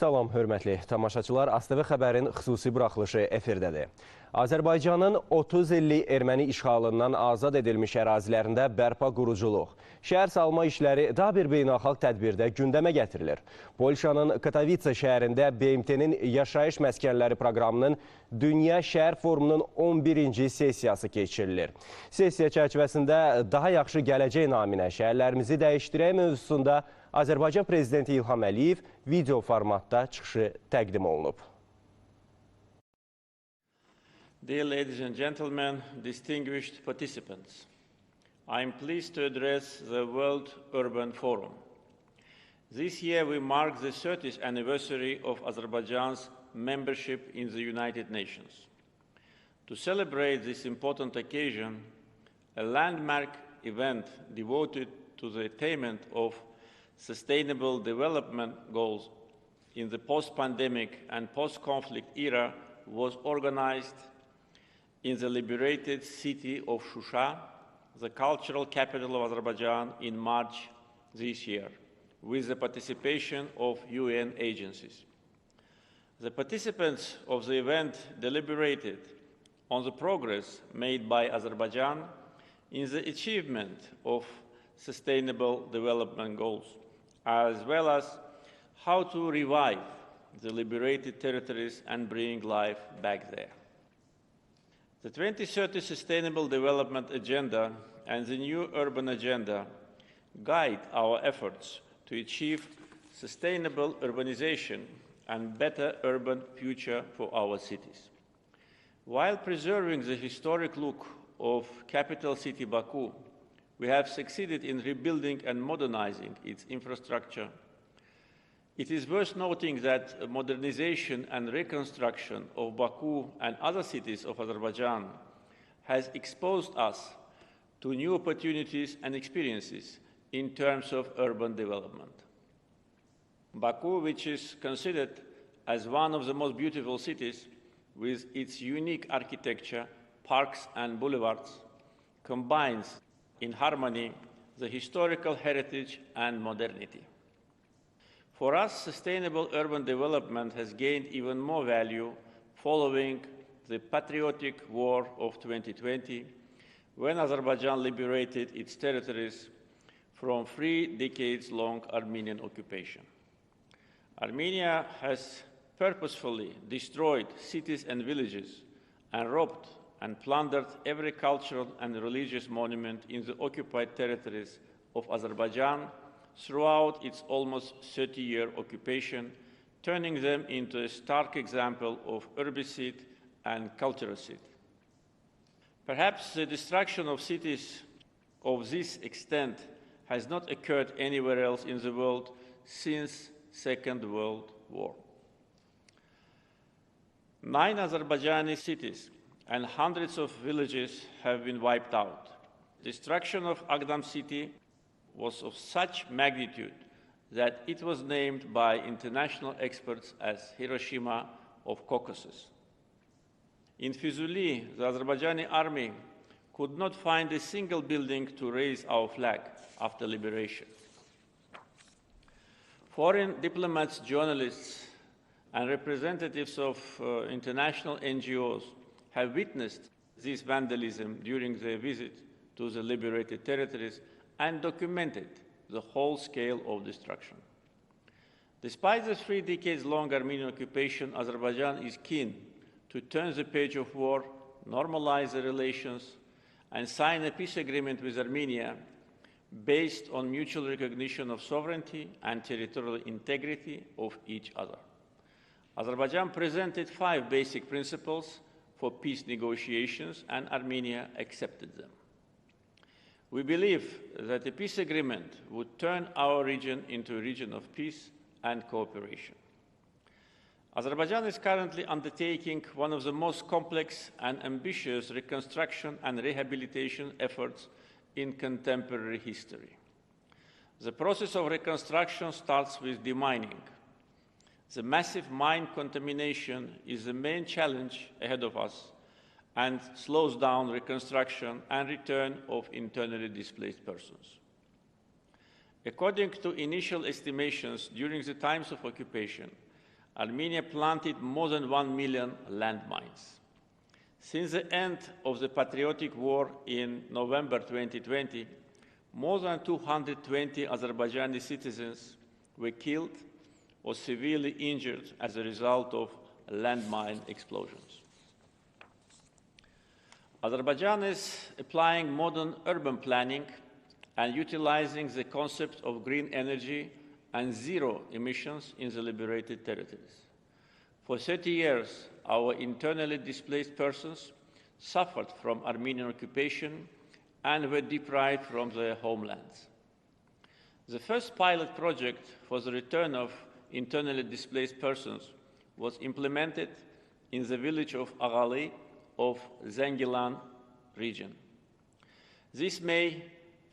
Salam, hörmətli tamaşaçılar. ASTV xəbərin xüsusi buraxılışı efirdədir. Azərbaycanın 30 illik erməni işğalından azad edilmiş ərazilərində bərpa quruculuq, şəhər salma işləri daha bir beynəlxalq tədbirdə gündəmə gətirilir. Polşanın Katowice şəhərində BİRİNCİLİKin yaşayış məskənləri proqramının Ümumdünya Şəhər Forumunun 11-ci sessiyası keçirilir. Sessiya çərçivəsində daha yaxşı gələcək naminə şəhərlərimizi dəyişdirək mövzusunda Azərbaycan Prezidenti İlham Əliyev video formatda çıxışı təqdim olunub. Dear ladies and gentlemen, distinguished participants, I am pleased to address the World Urban Forum. This year we mark the 30th anniversary of Azerbaijan's membership in the United Nations. To celebrate this important occasion, a landmark event devoted to the attainment of Sustainable Development Goals in the post-pandemic and post-conflict era was organized in the liberated city of Shusha, the cultural capital of Azerbaijan, in March this year, with the participation of UN agencies. The participants of the event deliberated on the progress made by Azerbaijan in the achievement of Sustainable Development Goals, as well as how to revive the liberated territories and bring life back there. The 2030 Sustainable Development Agenda and the new Urban Agenda guide our efforts to achieve sustainable urbanization and better urban future for our cities. While preserving the historic look of capital city Baku, we have succeeded in rebuilding and modernizing its infrastructure. It is worth noting that modernization and reconstruction of Baku and other cities of Azerbaijan has exposed us to new opportunities and experiences in terms of urban development. Baku, which is considered as one of the most beautiful cities with its unique architecture, parks and boulevards, combines in harmony the historical heritage and modernity. For us, sustainable urban development has gained even more value following the patriotic war of 2020, when Azerbaijan liberated its territories from 3 decades-long Armenian occupation. Armenia has purposefully destroyed cities and villages and robbed and plundered every cultural and religious monument in the occupied territories of Azerbaijan throughout its almost 30-year occupation, turning them into a stark example of urbicide and culturicide. Perhaps the destruction of cities of this extent has not occurred anywhere else in the world since the Second World War. 9 Azerbaijani cities and hundreds of villages have been wiped out. Destruction of Agdam city was of such magnitude that it was named by international experts as Hiroshima of Caucasus. In Fuzuli, the Azerbaijani army could not find a single building to raise our flag after liberation. Foreign diplomats, journalists, and representatives of international NGOs have witnessed this vandalism during their visit to the liberated territories and documented the whole scale of destruction. Despite the 3 decades-long Armenian occupation, Azerbaijan is keen to turn the page of war, normalize the relations, and sign a peace agreement with Armenia based on mutual recognition of sovereignty and territorial integrity of each other. Azerbaijan presented 5 basic principles for peace negotiations, and Armenia accepted them. We believe that a peace agreement would turn our region into a region of peace and cooperation. Azerbaijan is currently undertaking one of the most complex and ambitious reconstruction and rehabilitation efforts in contemporary history. The process of reconstruction starts with demining. The massive mine contamination is the main challenge ahead of us and slows down reconstruction and return of internally displaced persons. According to initial estimations, during the times of occupation, Armenia planted more than 1 million landmines. Since the end of the patriotic war in November 2020, more than 220 Azerbaijani citizens were killed or severely injured as a result of landmine explosions. Azerbaijan is applying modern urban planning and utilizing the concept of green energy and zero emissions in the liberated territories. For 30 years, our internally displaced persons suffered from Armenian occupation and were deprived from their homelands. The first pilot project for the return of internally displaced persons was implemented in the village of Qapalı of Zengilan region. This May,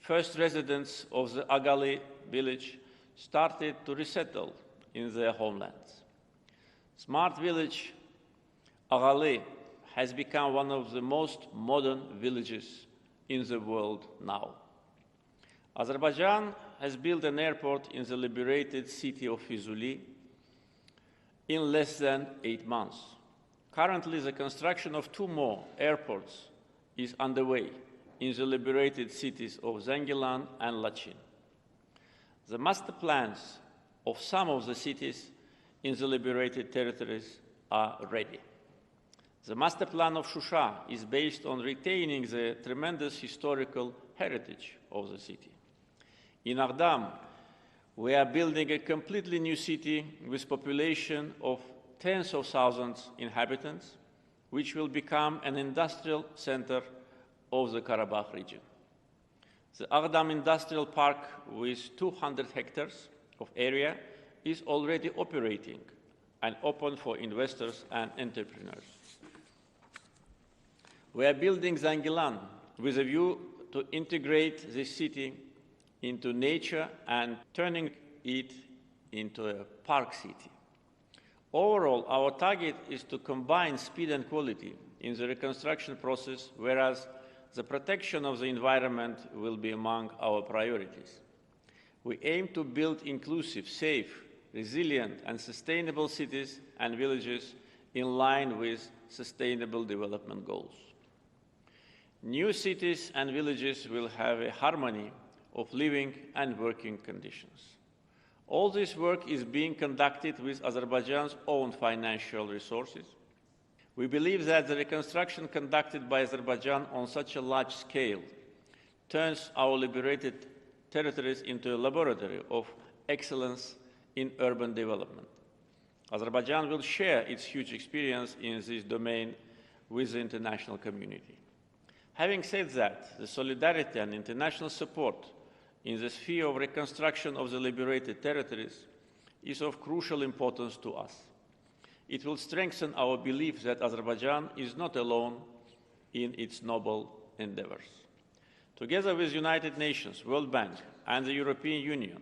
first residents of the Qapalı village started to resettle in their homelands. Smart village Qapalı has become one of the most modern villages in the world now. Azerbaijan has built an airport in the liberated city of Füzuli in less than 8 months. Currently, the construction of 2 more airports is underway in the liberated cities of Zengilan and Lachin. The master plans of some of the cities in the liberated territories are ready. The master plan of Shusha is based on retaining the tremendous historical heritage of the city. In Ardam, we are building a completely new city with population of tens of thousands inhabitants, which will become an industrial center of the Karabakh region. The Ardam Industrial Park, with 200 hectares of area, is already operating and open for investors and entrepreneurs. We are building Zengilan with a view to integrate this city into nature and turning it into a park city. Overall, our target is to combine speed and quality in the reconstruction process, whereas the protection of the environment will be among our priorities. We aim to build inclusive, safe, resilient and sustainable cities and villages in line with sustainable development goals. New cities and villages will have a harmony of living and working conditions. All this work is being conducted with Azerbaijan's own financial resources. We believe that the reconstruction conducted by Azerbaijan on such a large scale turns our liberated territories into a laboratory of excellence in urban development. Azerbaijan will share its huge experience in this domain with the international community. Having said that, the solidarity and international support in the sphere of reconstruction of the liberated territories is of crucial importance to us. It will strengthen our belief that Azerbaijan is not alone in its noble endeavors. Together with the United Nations, World Bank, and the European Union,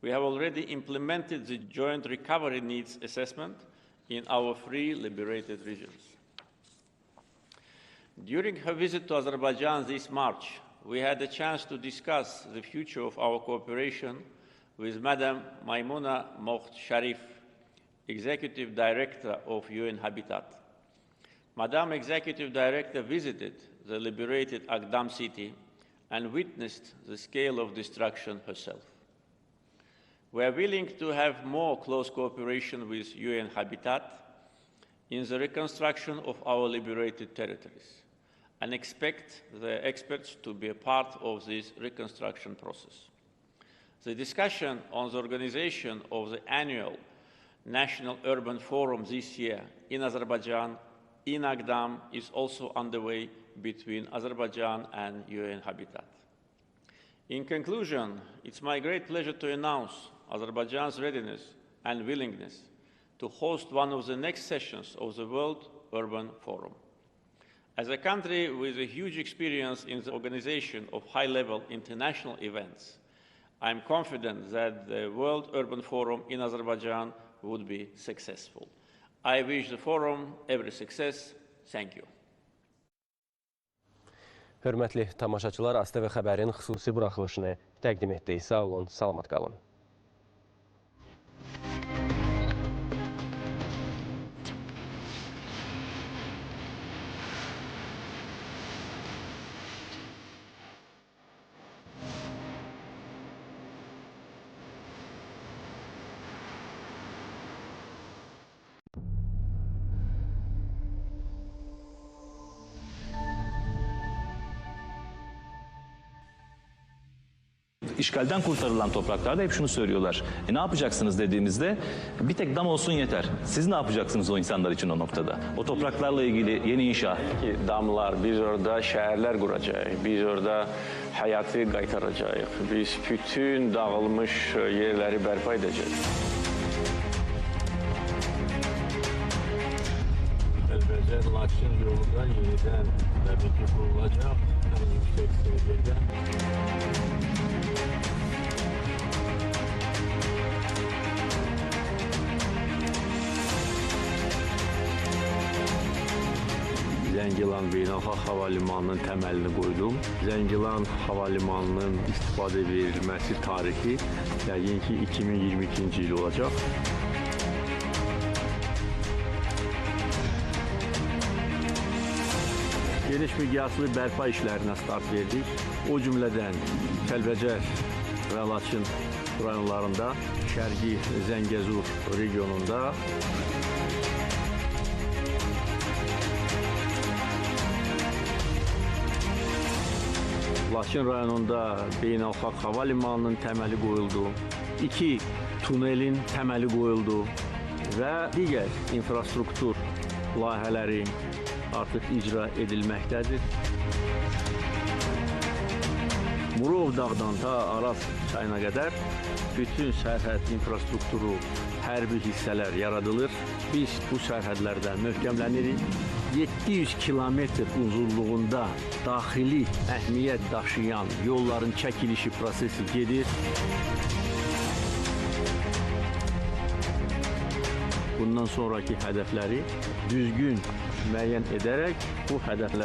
we have already implemented the joint recovery needs assessment in our 3 liberated regions. During her visit to Azerbaijan this March, we had a chance to discuss the future of our cooperation with Madam Maimouna Moht Sharif, Executive Director of UN Habitat. Madam Executive Director visited the liberated Agdam city and witnessed the scale of destruction herself. We are willing to have more close cooperation with UN Habitat in the reconstruction of our liberated territories and expect the experts to be a part of this reconstruction process. The discussion on the organization of the annual National Urban Forum this year in Azerbaijan, in Agdam, is also underway between Azerbaijan and UN Habitat. In conclusion, it's my great pleasure to announce Azerbaijan's readiness and willingness to host one of the next sessions of the World Urban Forum. As a country with a huge experience in the organization of high-level international events, I am confident that the World Urban Forum in Azerbaijan would be successful. I wish the forum every success. Thank you. Hörmətli tamaşaçılar, ASTV xəbərin xüsusi buraxılışını təqdim etdik. Sağ olun, salamat qalın. işgalden kurtarılan topraklarda hep şunu söylüyorlar. Ne yapacaksınız dediğimizde bir tek dam olsun yeter. Siz ne yapacaksınız o insanlar için o noktada? O topraklarla ilgili yeni inşa. Damlar, biz orada şehirler kuracağız, biz orada hayatı qaytaracağız, biz bütün dağılmış yerleri bərpa edeceğiz. Azərbaycan yolunda yeniden tabii ki kurulacak en yüksek seviyede. Zəngilan Beynəlxalq Hava Limanının təməlini qoydum. Zəngilan Hava Limanının istifadə verilməsi tarixi yəqin ki 2022-ci il olacaq. Geniş miqyaslı bərpa işlərinə start verdik. O cümlədən Kəlbəcər və Laçın rayonlarında, Şərqi Zəngəzur regionunda Laçın rayonunda Beynəlxalq Hava Limanının təməli qoyuldu. 2 tunelin təməli qoyuldu və digər infrastruktur layihələri artıq icra edilməkdədir. Murov dağdan ta Araz çayına qədər bütün sərhəd infrastrukturu, hərbi hissələr yaradılır. Biz bu sərhədlərdə möhkəmlənirik. 700 kilometr uzunluğunda daxili əhmiyyət daşıyan yolların çəkilişi prosesi gedir. Bundan sonraki hədəfləri düzgün müəyyən edərək bu hədəflər